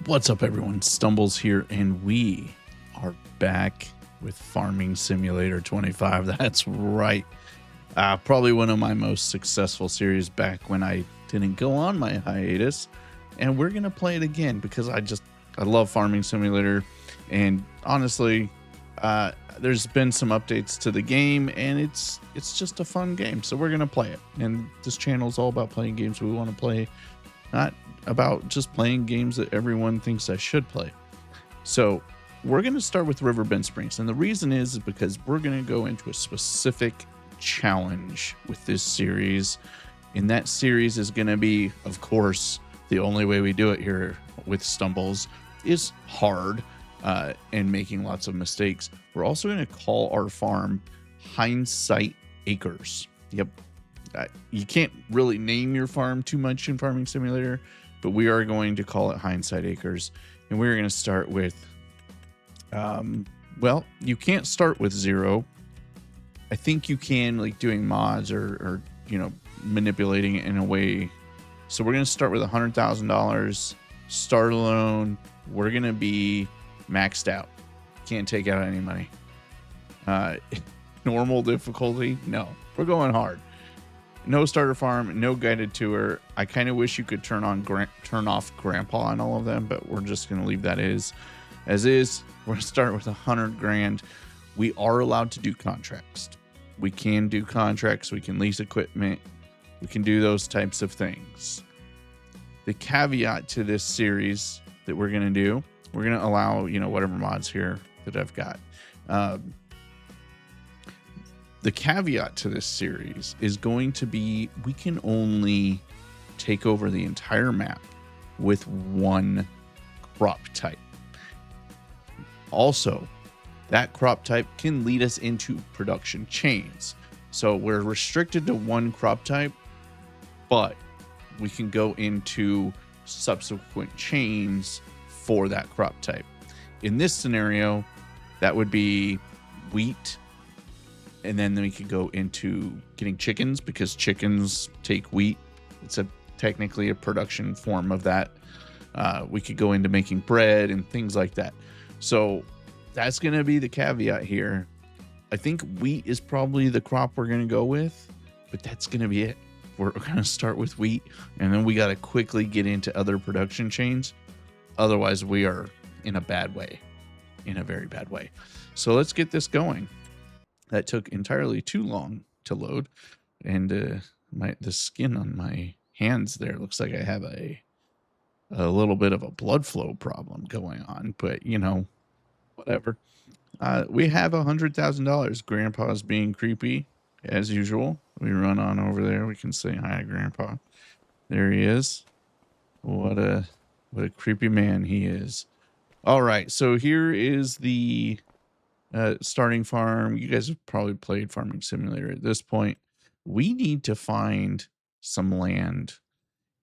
What's up, everyone? Stumbles here, and we are back with Farming Simulator 25. That's right. Probably one of my most successful series back when I didn't go on my hiatus. And we're going to play it again because I love Farming Simulator. And honestly, there's been some updates to the game, and it's just a fun game. So we're going to play it. And this channel is all about playing games we want to play, not about just playing games that everyone thinks I should play. So we're going to start with Riverbend Springs. And the reason is because we're going to go into a specific challenge with this series. And that series is going to be, of course, the only way we do it here with Stumbles is hard and making lots of mistakes. We're also going to call our farm Hindsight Acres. Yep. You can't really name your farm too much in Farming Simulator, but we are going to call it Hindsight Acres. And we're going to start with, well, you can't start with 0. I think you can, like, doing mods or manipulating it in a way. So we're going to start with $100,000 start alone. We're going to be maxed out. Can't take out any money. Normal difficulty? No, we're going hard. No starter farm, no guided tour. I kind of wish you could turn off grandpa on all of them, but we're just going to leave that as is. We're going to start with $100,000. We are allowed to do contracts. We can do contracts. We can lease equipment. We can do those types of things. The caveat to this series that we're going to do, we're going to allow, whatever mods here that I've got. The caveat to this series is going to be we can only take over the entire map with one crop type. Also, that crop type can lead us into production chains. So we're restricted to one crop type, but we can go into subsequent chains for that crop type. In this scenario, that would be wheat. And then we could go into getting chickens because chickens take wheat. It's technically a production form of that. We could go into making bread and things like that. So that's going to be the caveat here. I think wheat is probably the crop we're going to go with, but that's going to be it. We're going to start with wheat, and then we got to quickly get into other production chains. Otherwise, we are in a bad way, in a very bad way. So let's get this going. That took entirely too long to load, and the skin on my hands there looks like I have a little bit of a blood flow problem going on, but whatever. We have $100,000. Grandpa's being creepy as usual. We run on over there. We can say hi, Grandpa. There he is. What a creepy man he is. All right, so here is the starting farm. You guys have probably played Farming Simulator at this point. We need to find some land,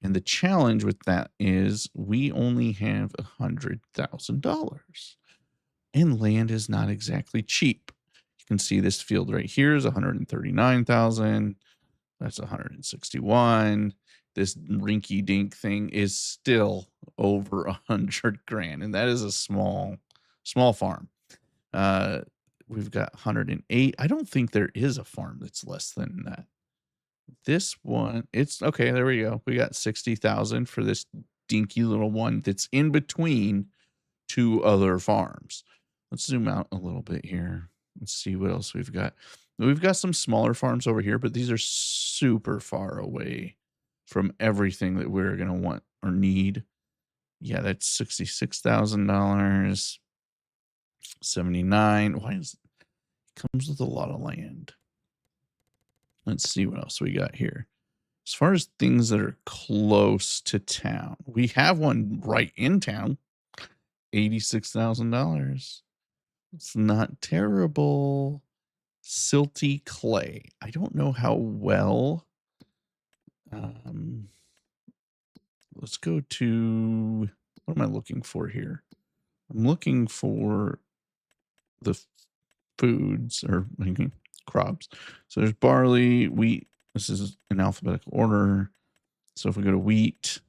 and the challenge with that is we only have $100,000, and land is not exactly cheap. You can see this field right here is 139,000. That's 161. This rinky dink thing is still over $100,000, and that is a small farm. We've got 108. I don't think there is a farm that's less than that. This one, it's okay. There we go. We got 60,000 for this dinky little one that's in between two other farms. Let's zoom out a little bit here. Let's see what else we've got. We've got some smaller farms over here, but these are super far away from everything that we're going to want or need. Yeah, that's $66,000. 79. Why is it comes with a lot of land? Let's see what else we got here. As far as things that are close to town, we have one right in town. $86,000. It's not terrible. Silty clay. I don't know how well. Let's go to, what am I looking for here? I'm looking for the foods or crops. So there's barley, wheat. This is in alphabetical order. So if we go to wheat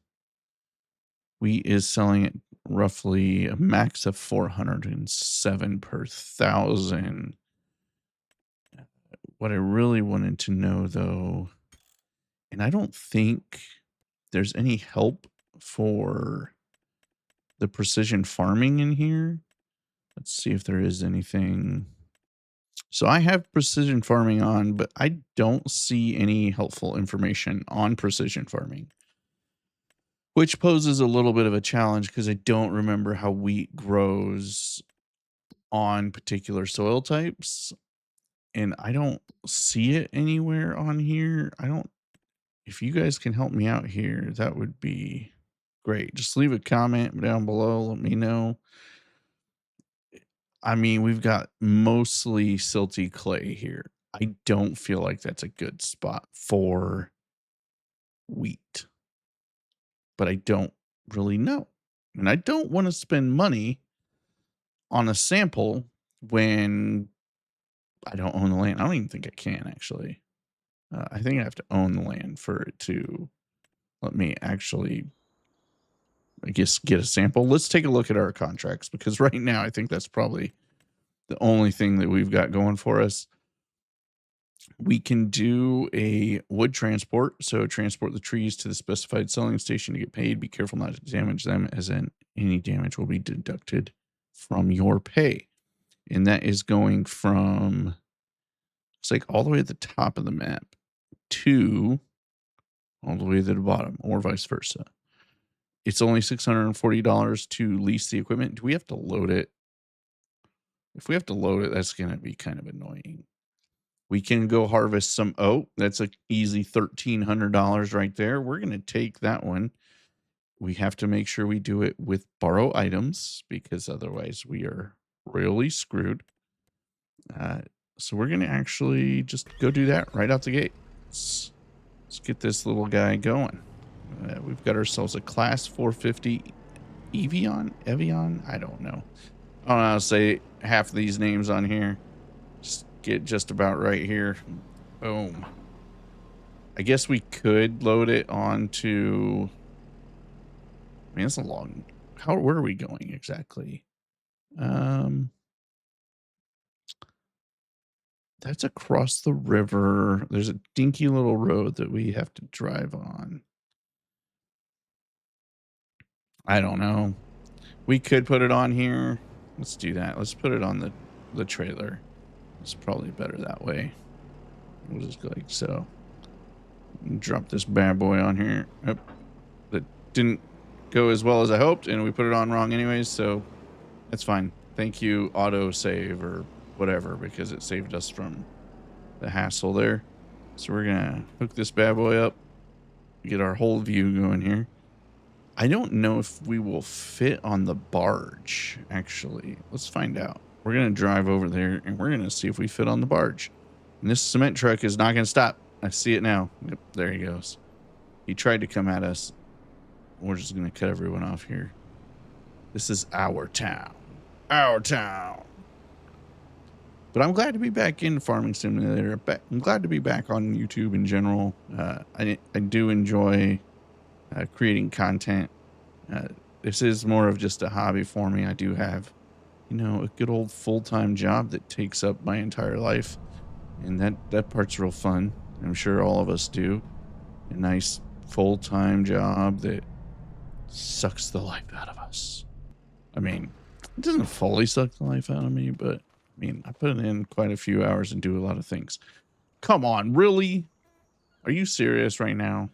is selling it roughly a max of 407 per thousand. What I really wanted to know though, and I don't think there's any help for the precision farming in here. Let's see if there is anything. So I have precision farming on, but I don't see any helpful information on precision farming, which poses a little bit of a challenge because I don't remember how wheat grows on particular soil types. And I don't see it anywhere on here. I don't, if you guys can help me out here, that would be great. Just leave a comment down below. Let me know. I mean, we've got mostly silty clay here. I don't feel like that's a good spot for wheat, but I don't really know. And I don't want to spend money on a sample when I don't own the land. I don't even think I can actually. I think I have to own the land for it to let me actually, I guess, get a sample. Let's take a look at our contracts because right now I think that's probably the only thing that we've got going for us. We can do a wood transport. So transport the trees to the specified selling station to get paid. Be careful not to damage them, as in any damage will be deducted from your pay. And that is going from, it's like all the way at the top of the map to all the way to the bottom, or vice versa. It's only $640 to lease the equipment. Do we have to load it? If we have to load it, that's going to be kind of annoying. We can go harvest some oat. That's an easy $1,300 right there. We're going to take that one. We have to make sure we do it with borrow items because otherwise we are really screwed. So we're going to actually just go do that right out the gate. Let's get this little guy going. We've got ourselves a class 450 Evian. I don't know. I don't know how to say half of these names on here. Just get just about right here. Boom. I guess we could load it onto, I mean, it's a long, where are we going exactly? That's across the river. There's a dinky little road that we have to drive on. I don't know. We could put it on here. Let's do that. Let's put it on the trailer. It's probably better that way. We'll just go like so. Drop this bad boy on here. Oh, that didn't go as well as I hoped, and we put it on wrong anyways, so that's fine. Thank you, auto save or whatever, because it saved us from the hassle there. So we're gonna hook this bad boy up, get our whole view going here. I don't know if we will fit on the barge, actually. Let's find out. We're going to drive over there, and we're going to see if we fit on the barge. And this cement truck is not going to stop. I see it now. Yep, there he goes. He tried to come at us. We're just going to cut everyone off here. This is our town. Our town. But I'm glad to be back in Farming Simulator. I'm glad to be back on YouTube in general. I do enjoy creating content. This is more of just a hobby for me. I do have, you know, a good old full-time job that takes up my entire life, and that part's real fun. I'm sure all of us do. A nice full-time job that sucks the life out of us. I mean, it doesn't fully suck the life out of me, but I mean, I put in quite a few hours and do a lot of things. Come on, really? Are you serious right now?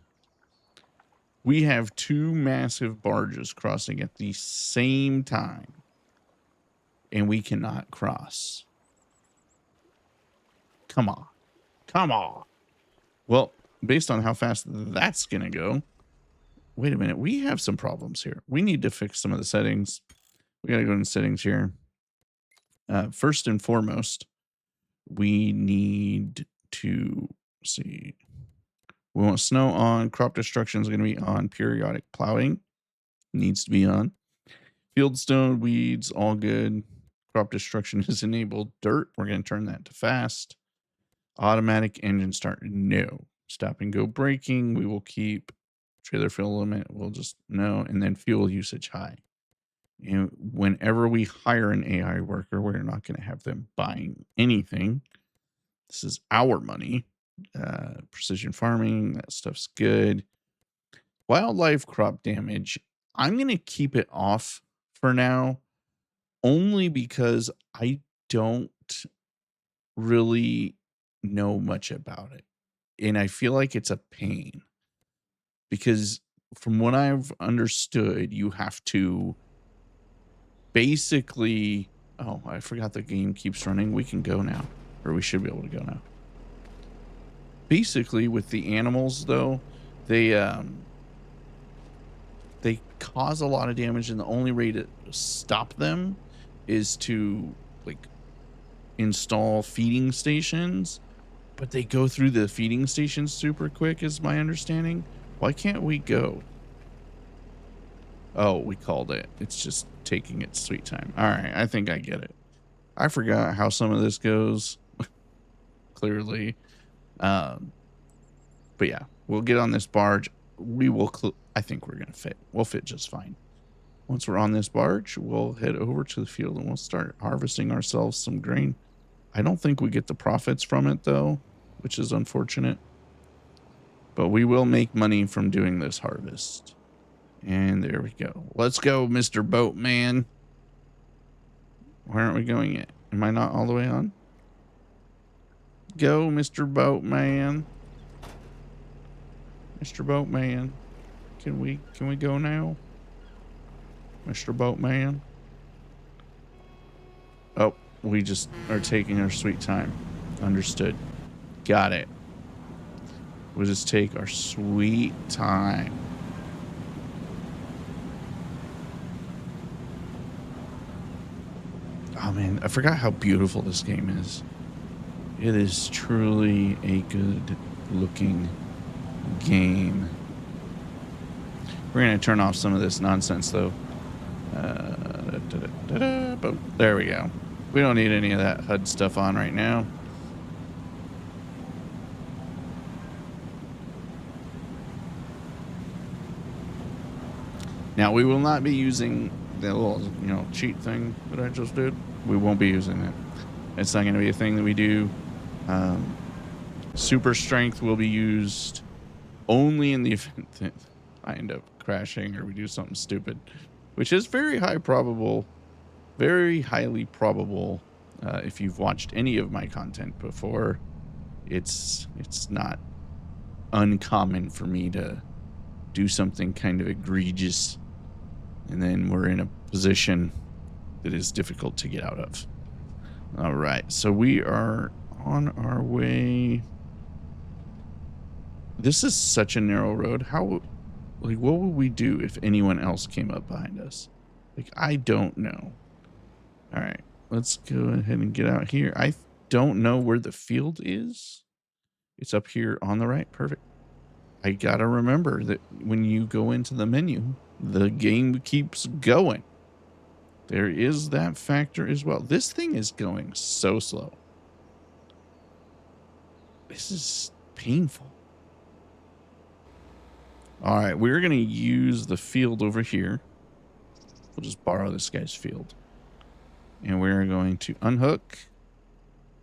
We have two massive barges crossing at the same time, and we cannot cross. Come on. Come on. Well, based on how fast that's going to go, wait a minute. We have some problems here. We need to fix some of the settings. We got to go into settings here. First and foremost, we need to see. We want snow on. Crop destruction is going to be on. Periodic plowing needs to be on. Fieldstone, weeds, all good. Crop destruction is enabled. Dirt, we're going to turn that to fast. Automatic engine start, no. Stop and go braking, we will keep. Trailer fuel limit, we'll just no. And then fuel usage high. And whenever we hire an AI worker, we're not going to have them buying anything. This is our money. Precision farming, that stuff's good. Wildlife crop damage, I'm going to keep it off for now, only because I don't really know much about it. And I feel like it's a pain because from what I've understood, you have to basically, oh, I forgot the game keeps running. We can go now, or we should be able to go now. Basically, with the animals though, they cause a lot of damage, and the only way to stop them is to like install feeding stations, but they go through the feeding stations super quick is my understanding. Why can't we go? Oh, we called it. It's just taking its sweet time. All right, I think I get it. I forgot how some of this goes. Clearly. But yeah, we'll get on this barge. We will, I think we're going to fit. We'll fit just fine. Once we're on this barge, we'll head over to the field and we'll start harvesting ourselves some grain. I don't think we get the profits from it though, which is unfortunate. But we will make money from doing this harvest. And there we go. Let's go, Mr. Boatman. Where aren't we going yet? Am I not all the way on? Go, Mr. Boatman. Mr. Boatman. Can we go now? Mr. Boatman. Oh, we just are taking our sweet time. Understood. Got it. We'll just take our sweet time. Oh man, I forgot how beautiful this game is. It is truly a good looking game. We're going to turn off some of this nonsense though. But there we go. We don't need any of that HUD stuff on right now. Now we will not be using the little, cheat thing that I just did. We won't be using it. It's not going to be a thing that we do. Super strength will be used only in the event that I end up crashing or we do something stupid, which is very highly probable. If you've watched any of my content before, it's not uncommon for me to do something kind of egregious, and then we're in a position that is difficult to get out of. All right, so we are on our way. This is such a narrow road. What would we do if anyone else came up behind us? I don't know. All right, let's go ahead and get out here. I don't know where the field is. It's up here on the right. Perfect. I gotta remember that when you go into the menu, the game keeps going. There is that factor as well. This thing is going so slow. This is painful. All right, we're going to use the field over here. We'll just borrow this guy's field. And we're going to unhook.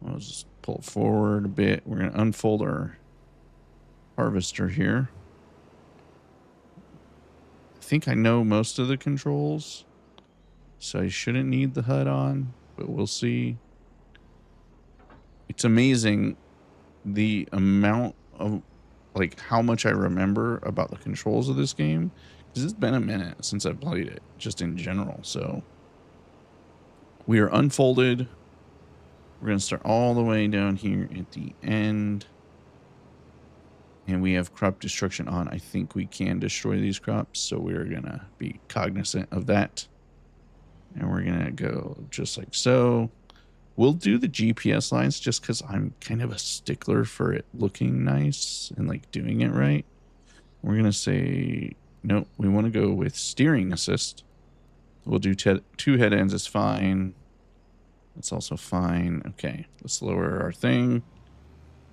We'll just pull forward a bit. We're going to unfold our harvester here. I think I know most of the controls, so I shouldn't need the HUD on, but we'll see. It's amazing the amount of how much I remember about the controls of this game, because it's been a minute since I've played it just in general. So we are unfolded. We're going to start all the way down here at the end. And we have crop destruction on. I think we can destroy these crops, so we're going to be cognizant of that. And we're going to go just like so. We'll do the GPS lines just because I'm kind of a stickler for it looking nice and doing it right. We're going to say, nope, we want to go with steering assist. We'll do 2 head ends is fine. That's also fine. Okay, let's lower our thing,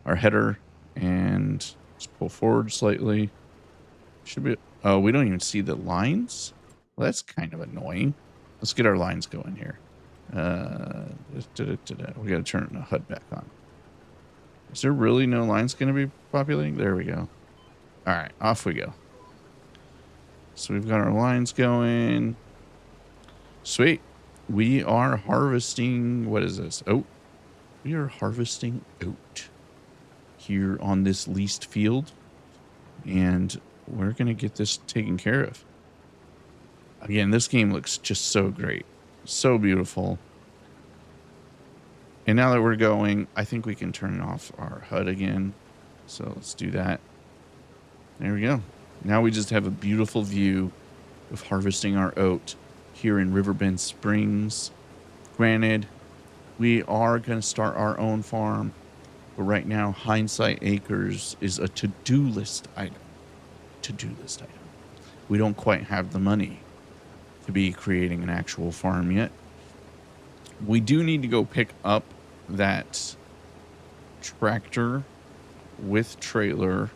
our header, and let's pull forward slightly. Should be, oh, we don't even see the lines. Well, that's kind of annoying. let's get our lines going here. We got to turn the HUD back on. Is there really no lines going to be populating? There we go. All right, off we go. So we've got our lines going. Sweet. We are harvesting. What is this? Oat. We are harvesting oat here on this leased field. And we're going to get this taken care of. Again, this game looks just so great. So beautiful. And now that we're going, I think we can turn off our HUD again. So let's do that. There we go. Now we just have a beautiful view of harvesting our oat here in Riverbend Springs. Granted, we are going to start our own farm. But right now, Hindsight Acres is a to-do list item. To-do list item. We don't quite have the money to be creating an actual farm yet. We do need to go pick up that tractor with trailer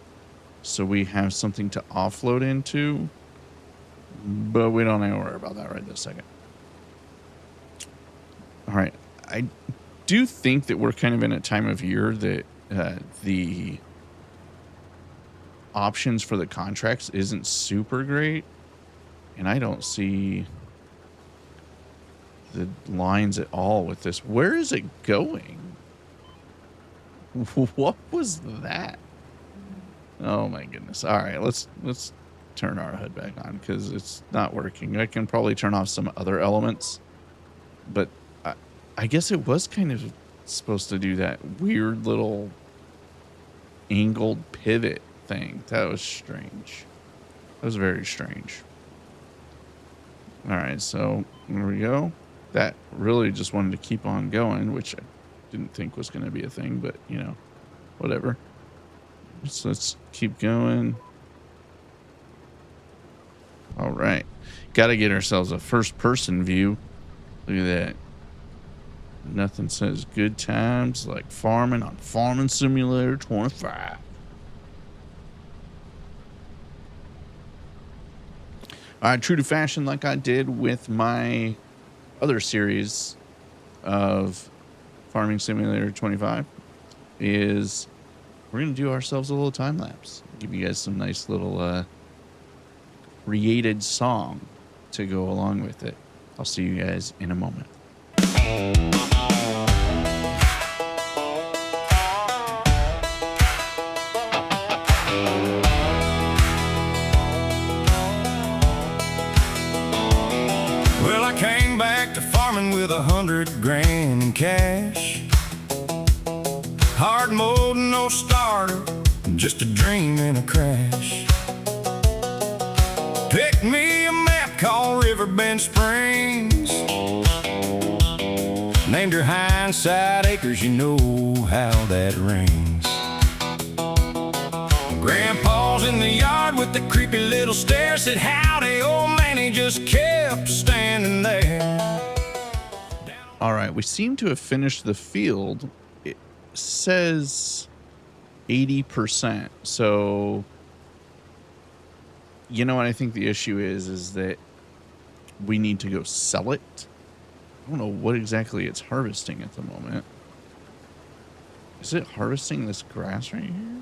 so we have something to offload into, but we don't have to worry about that right this second. All right. I do think that we're kind of in a time of year that the options for the contracts isn't super great, and I don't see the lines at all with this. Where is it going? What was that? Oh my goodness. All right, let's turn our HUD back on because it's not working. I can probably turn off some other elements, but I guess it was kind of supposed to do that weird little angled pivot thing. That was strange. That was very strange. All right, so there we go. That really just wanted to keep on going, which I didn't think was going to be a thing, but you know, whatever. So let's keep going. All right. Got to get ourselves a first person view. Look at that. Nothing says good times like farming on Farming Simulator 25. All right, true to fashion, like I did with my other series of Farming Simulator 25, is we're going to do ourselves a little time lapse. Give you guys some nice little created song to go along with it. I'll see you guys in a moment. Well, I came back to farming with $100,000 in cash. Hard mode, no starter, just a dream in a crash. Picked me a map called Riverbend Springs. Named her Hindsight Acres, you know how that rings. Grandpa's in the yard with the creepy little stare. Said howdy, old man, he just kept standing there. All right, we seem to have finished the field. It says 80%. So, you know what I think the issue is that we need to go sell it. I don't know what exactly it's harvesting at the moment. Is it harvesting this grass right here?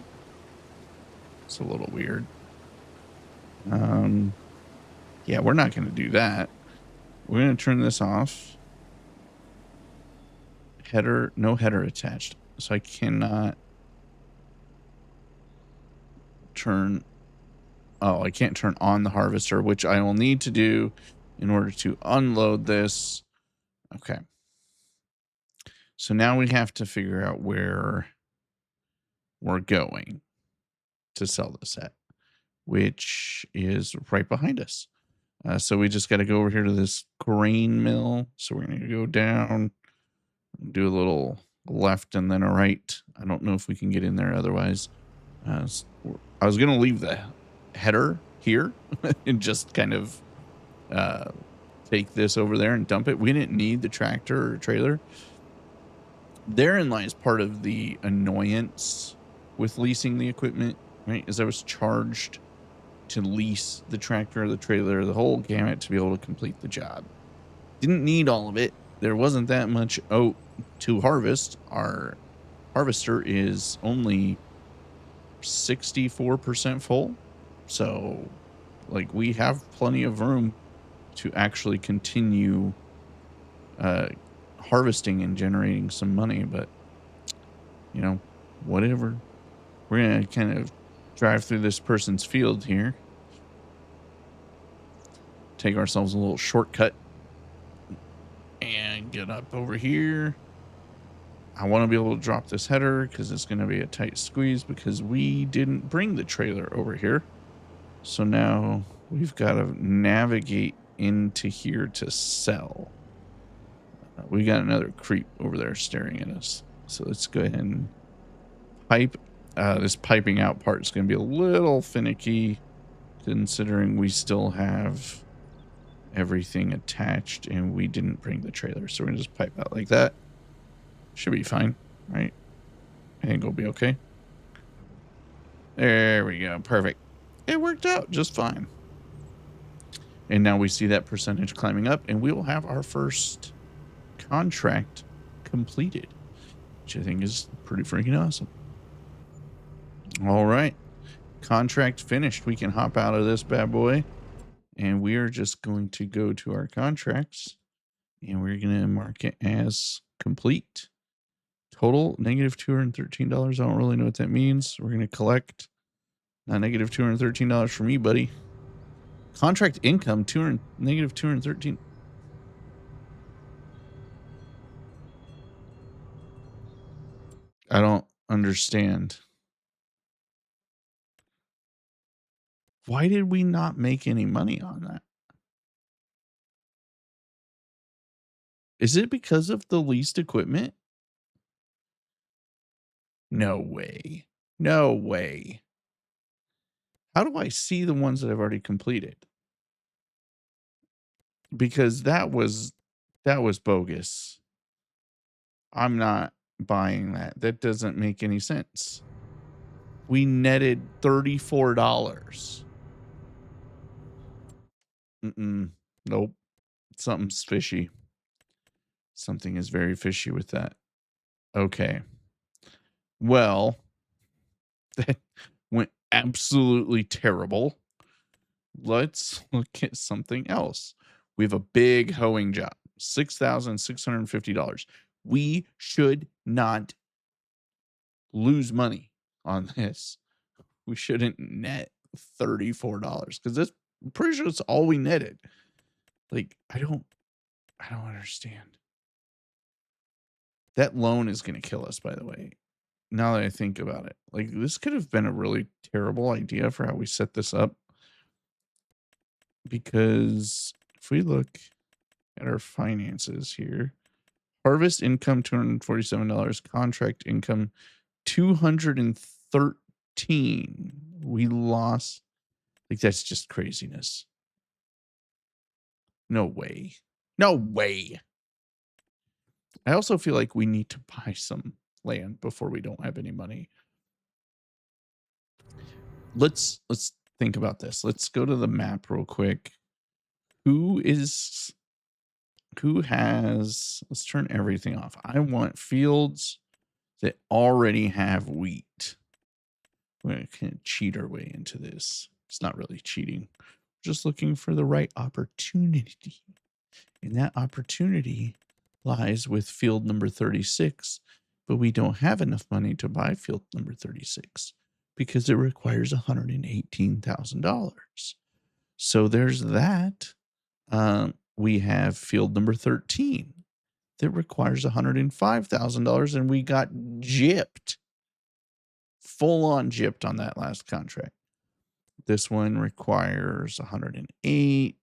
It's a little weird. Yeah, we're not going to do that. We're going to turn this off. Header, no header attached. So I cannot turn. Oh, I can't turn on the harvester, which I will need to do in order to unload this. Okay. So now we have to figure out where we're going to sell this at, which is right behind us. So we just got to go over here to this grain mill. So we're going to go down, do a little left and then a right. I don't know if we can get in there otherwise. I was going to leave the header here and just kind of take this over there and dump it. We didn't need the tractor or trailer. Therein lies part of the annoyance with leasing the equipment, right? Is I was charged to lease the tractor or the trailer, the whole gamut, to be able to complete the job. Didn't need all of it. There wasn't that much oat to harvest. Our harvester is only 64% full. So, like, we have plenty of room to actually continue harvesting and generating some money. But, you know, whatever. We're going to kind of drive through this person's field here, take ourselves a little shortcut, and get up over here. I want to be able to drop this header because it's going to be a tight squeeze because we didn't bring the trailer over here. So now we've got to navigate into here to sell. We got another creep over there staring at us. So let's go ahead and pipe. This piping out part is going to be a little finicky considering we still have everything attached and we didn't bring the trailer. So we're going to just pipe out like that. Should be fine, right? I think it'll be okay. There we go. Perfect. It worked out just fine. And now we see that percentage climbing up, and we will have our first contract completed, which I think is pretty freaking awesome. All right. Contract finished. We can hop out of this bad boy, and we are just going to go to our contracts, and we're going to mark it as complete. Total negative $213. I don't really know what that means. We're going to collect negative $213 from you, buddy. Contract income negative 213. I don't understand. Why did we not make any money on that? Is it because of the leased equipment? No way. No way. How do I see the ones that I've already completed? Because that was bogus. I'm not buying that. That doesn't make any sense. We netted $34. Nope. Something's fishy. Something is very fishy with that. Okay. Well, that went absolutely terrible. Let's look at something else. We have a big hoeing job, $6,650. We should not lose money on this. We shouldn't net $34 because I'm pretty sure that's all we netted. Like, I don't understand. That loan is going to kill us, by the way. Now that I think about it, like, this could have been a really terrible idea for how we set this up. Because if we look at our finances here, harvest income $247, contract income $213. We lost. Like, that's just craziness. No way. No way. I also feel like we need to buy some land before we don't have any money. Let's think about this. Let's go to the map real quick. Let's turn everything off. I want fields that already have wheat. We're going to kind of cheat our way into this. It's not really cheating. We're just looking for the right opportunity. And that opportunity lies with field number 36, but we don't have enough money to buy field number 36 because it requires $118,000. So there's that. We have field number 13 that requires $105,000, and we got gypped. Full on gypped on that last contract. This one requires 108.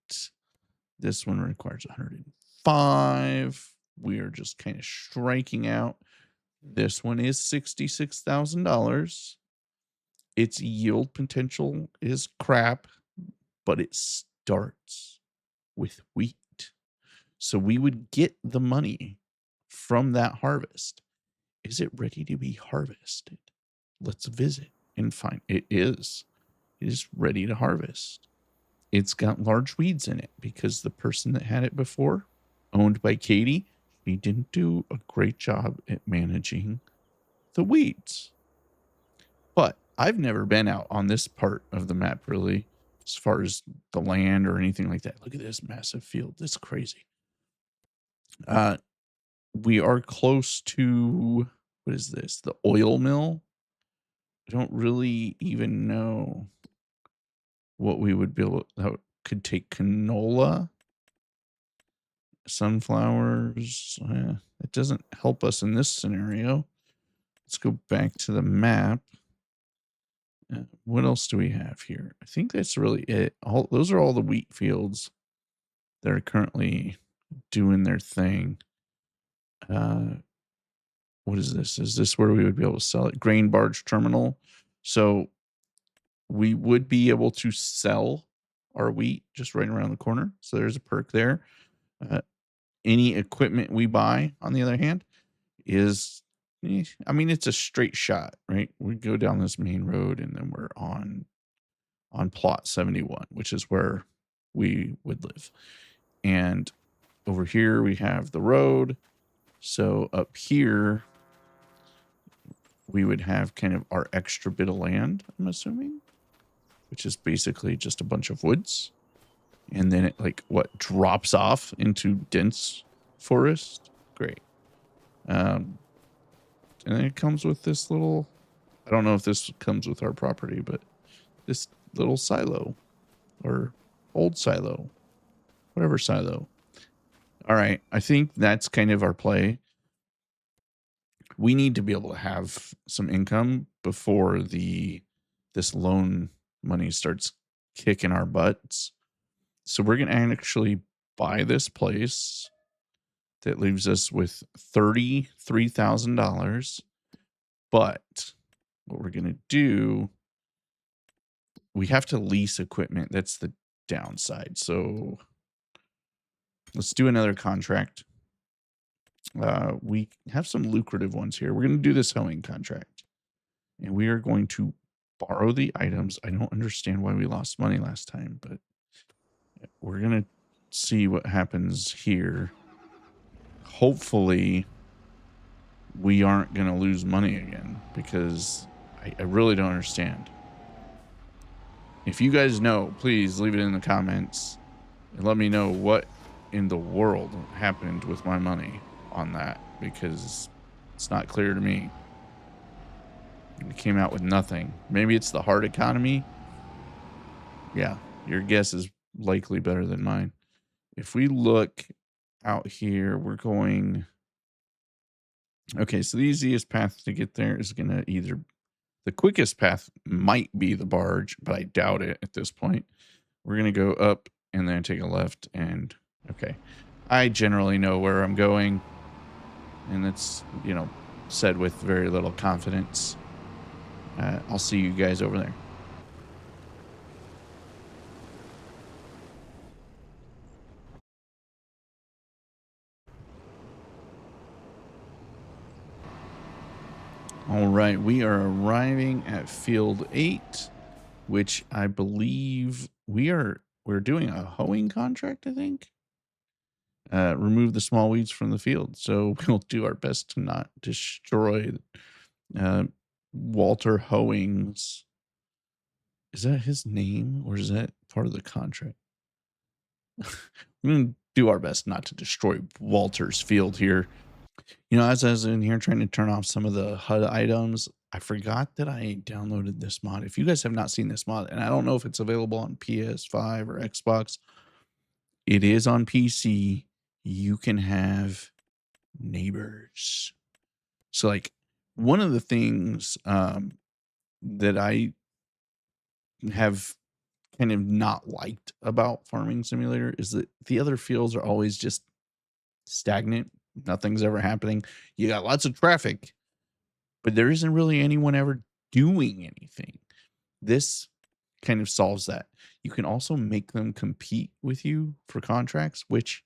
This one requires 105. We are just kind of striking out. This one is $66,000. Its yield potential is crap, but it starts with wheat. So we would get the money from that harvest. Is it ready to be harvested? Let's visit and find it is. It is ready to harvest. It's got large weeds in it because the person that had it before owned by Katie. She didn't do a great job at managing the weeds. But I've never been out on this part of the map, really, as far as the land or anything like that. Look at this massive field. This is crazy. We are close to, what is this? The oil mill. I don't really even know what we would build that could take canola, sunflowers. It doesn't help us in this scenario. Let's go back to the map. What else do we have here? I think that's really it. Those are all the wheat fields that are currently doing their thing. What is this? Is this where we would be able to sell it? Grain barge terminal. So we would be able to sell our wheat just right around the corner. So there's a perk there. Any equipment we buy, on the other hand, is, I mean, it's a straight shot, right? We go down this main road and then we're on plot 71, which is where we would live. And over here we have the road. So up here we would have kind of our extra bit of land, I'm assuming, which is basically just a bunch of woods. And then it drops off into dense forest. Great. And then it comes with this little, I don't know if this comes with our property, but this little silo or old silo, whatever silo. All right. I think that's kind of our play. We need to be able to have some income before this loan money starts kicking our butts. So we're going to actually buy this place that leaves us with $33,000. But what we're going to do, we have to lease equipment. That's the downside. So let's do another contract. We have some lucrative ones here. We're going to do this hoeing contract. And we are going to borrow the items. I don't understand why we lost money last time, but we're going to see what happens here. Hopefully, we aren't going to lose money again, because I really don't understand. If you guys know, please leave it in the comments and let me know what in the world happened with my money on that, because it's not clear to me. It came out with nothing. Maybe it's the hard economy. Yeah, your guess is likely better than mine. If we look out here, we're going... Okay, so the easiest path to get there is going to either... The quickest path might be the barge, but I doubt it at this point. We're going to go up and then take a left, and... Okay. I generally know where I'm going, and that's, said with very little confidence. I'll see you guys over there. All right, we are arriving at field 8, which I believe we're doing a hoeing contract, I think. Remove the small weeds from the field. So we'll do our best to not destroy Walter Hoeing's. Is that his name, or is that part of the contract? We're going to do our best not to destroy Walter's field here. As I was in here trying to turn off some of the HUD items, I forgot that I downloaded this mod. If you guys have not seen this mod, and I don't know if it's available on PS5 or Xbox, it is on PC. You can have neighbors. So, one of the things that I have kind of not liked about Farming Simulator is that the other fields are always just stagnant. Nothing's ever happening. You got lots of traffic, but there isn't really anyone ever doing anything. This kind of solves that. You can also make them compete with you for contracts, which,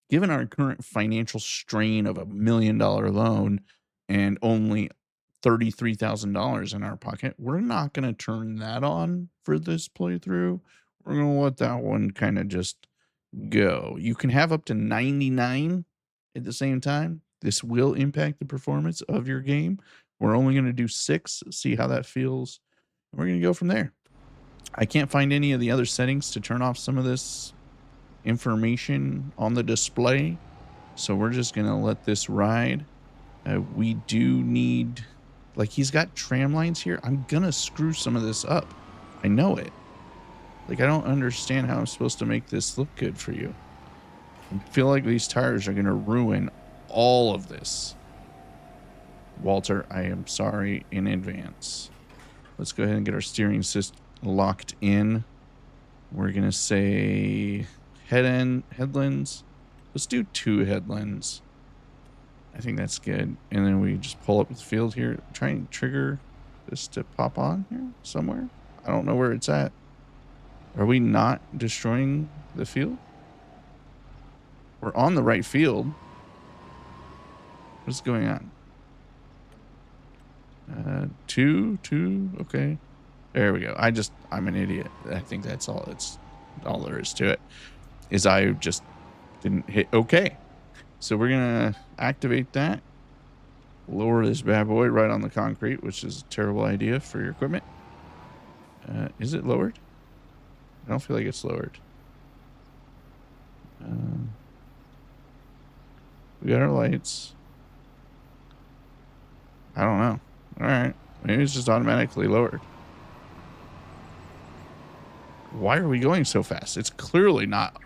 given our current financial strain of $1 million loan and only $33,000 in our pocket, we're not going to turn that on for this playthrough. We're going to let that one kind of just go. You can have up to 99 at the same time. This will impact the performance of your game. We're only going to do 6, see how that feels. And we're going to go from there. I can't find any of the other settings to turn off some of this information on the display. So we're just going to let this ride. We do need, like, he's got tram lines here. I'm going to screw some of this up. I know it. Like, I don't understand how I'm supposed to make this look good for you. I feel like these tires are going to ruin all of this. Walter, I am sorry in advance. Let's go ahead and get our steering system locked in. We're going to say headlands. Let's do 2 headlands. I think that's good. And then we just pull up the field here. Try and trigger this to pop on here somewhere. I don't know where it's at. Are we not destroying the field? We're on the right field. What's going on? 2, okay. There we go. I'm an idiot. I think that's all there is to it. Is I just didn't hit okay. So we're gonna activate that. Lower this bad boy right on the concrete, which is a terrible idea for your equipment. Is it lowered? I don't feel like it's lowered. We got our lights. I don't know. All right. Maybe it's just automatically lowered. Why are we going so fast? It's clearly not.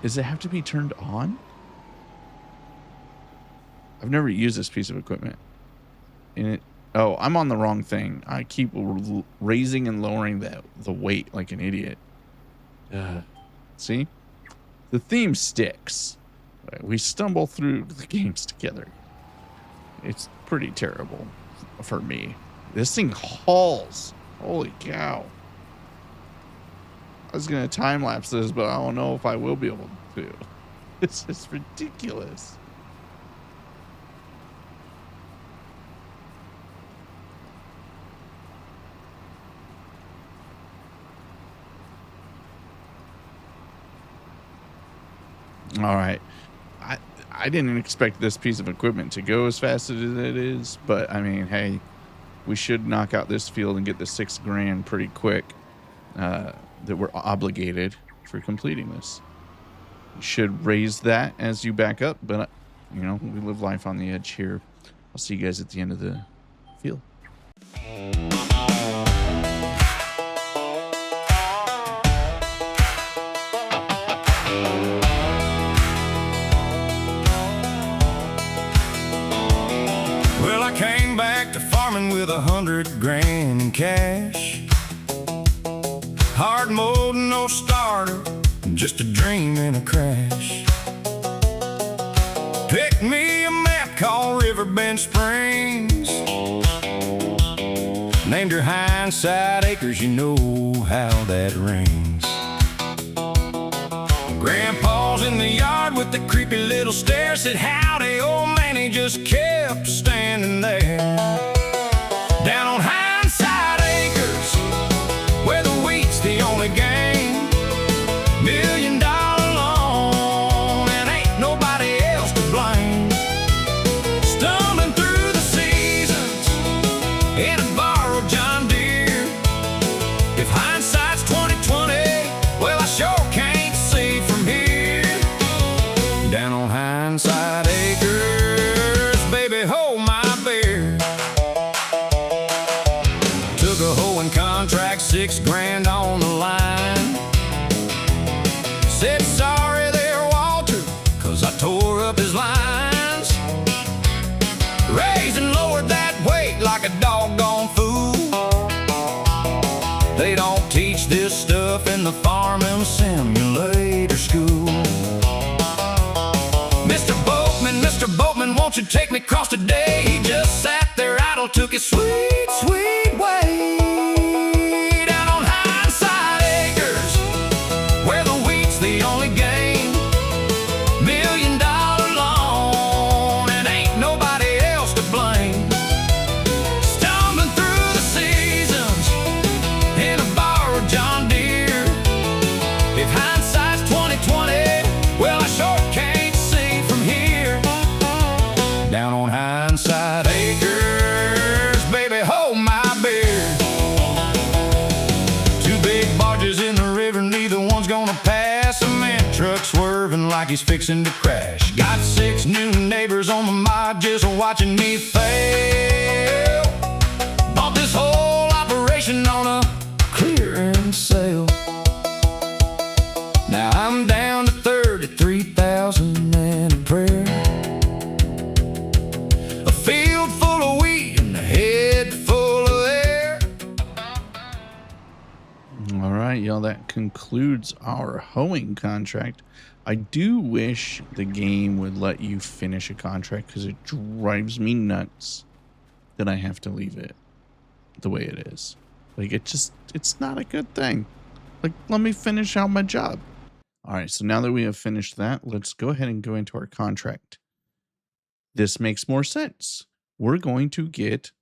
Does it have to be turned on? I've never used this piece of equipment. Oh, I'm on the wrong thing. I keep raising and lowering the weight like an idiot. See? The theme sticks. We stumble through the games together. It's pretty terrible for me. This thing hauls. Holy cow. I was going to time lapse this, but I don't know if I will be able to. This is ridiculous. All right. I didn't expect this piece of equipment to go as fast as it is, but I mean, hey, we should knock out this field and get the $6 grand pretty quick. That we're obligated for completing this. You should raise that as you back up, but you know, we live life on the edge here. I'll see you guys at the end of the field. Well, I came back to farming with 100 grand in cash. Hard mode, no starter, just a dream in a crash. Picked me a map called Riverbend Springs. Named her Hindsight Acres, you know how that rings. Grandpa's in the yard with the creepy little stare. Said howdy, old man, he just kept standing there. Down on Hindsight Acres, where the wheat's the only game. $1 million loan, and ain't nobody else to blame. Stumbling through the seasons in a borrowed John Deere. If hindsight's 20/20, well, I sure can't see from here. Down on Hindsight Acres, baby, hold my beer. Took a hoeing contract, $6 grand on the line. Said sorry there, Walter, 'cause I tore up his lines. Raised and lowered that weight like a doggone fool. They don't teach this stuff in the farming simulator school. Mr. Boatman, won't you take me across today? He just sat there idle, took his sweet, sweet way. Down on Hindsight Acres, where the wheat's the only game. $1 million loan, and ain't nobody else to blame. Stumbling through the seasons in a borrowed John Hindsight Acres, baby, hold my beer. Two big barges in the river, neither one's gonna pass. A man truck swerving like he's fixing to crash. Got 6 new neighbors on the mod just watching me fail. Bought this whole operation on a clearance sale. Now I'm down to 33,000 and a prayer. A field full of wheat and a head full of air. All right, y'all, that concludes our hoeing contract. I do wish the game would let you finish a contract because it drives me nuts that I have to leave it the way it is. Like, it's not a good thing. Like, let me finish out my job. All right, so now that we have finished that, let's go ahead and go into our contract. This makes more sense. We're going to get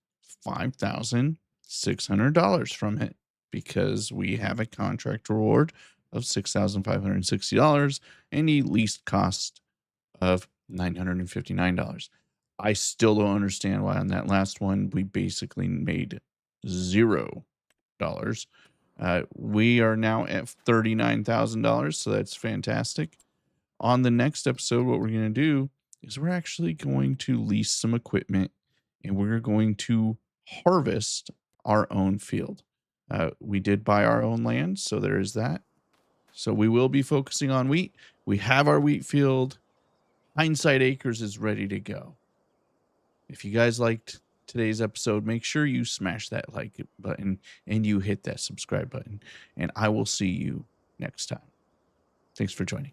$5,600 from it because we have a contract reward of $6,560 and a lease cost of $959. I still don't understand why on that last one we basically made $0. We are now at $39,000, so that's fantastic. On the next episode, what we're going to do is we're actually going to lease some equipment and we're going to harvest our own field. We did buy our own land, so there is that. So we will be focusing on wheat. We have our wheat field. Hindsight Acres is ready to go. If you guys liked today's episode, make sure you smash that like button and you hit that subscribe button. And I will see you next time. Thanks for joining.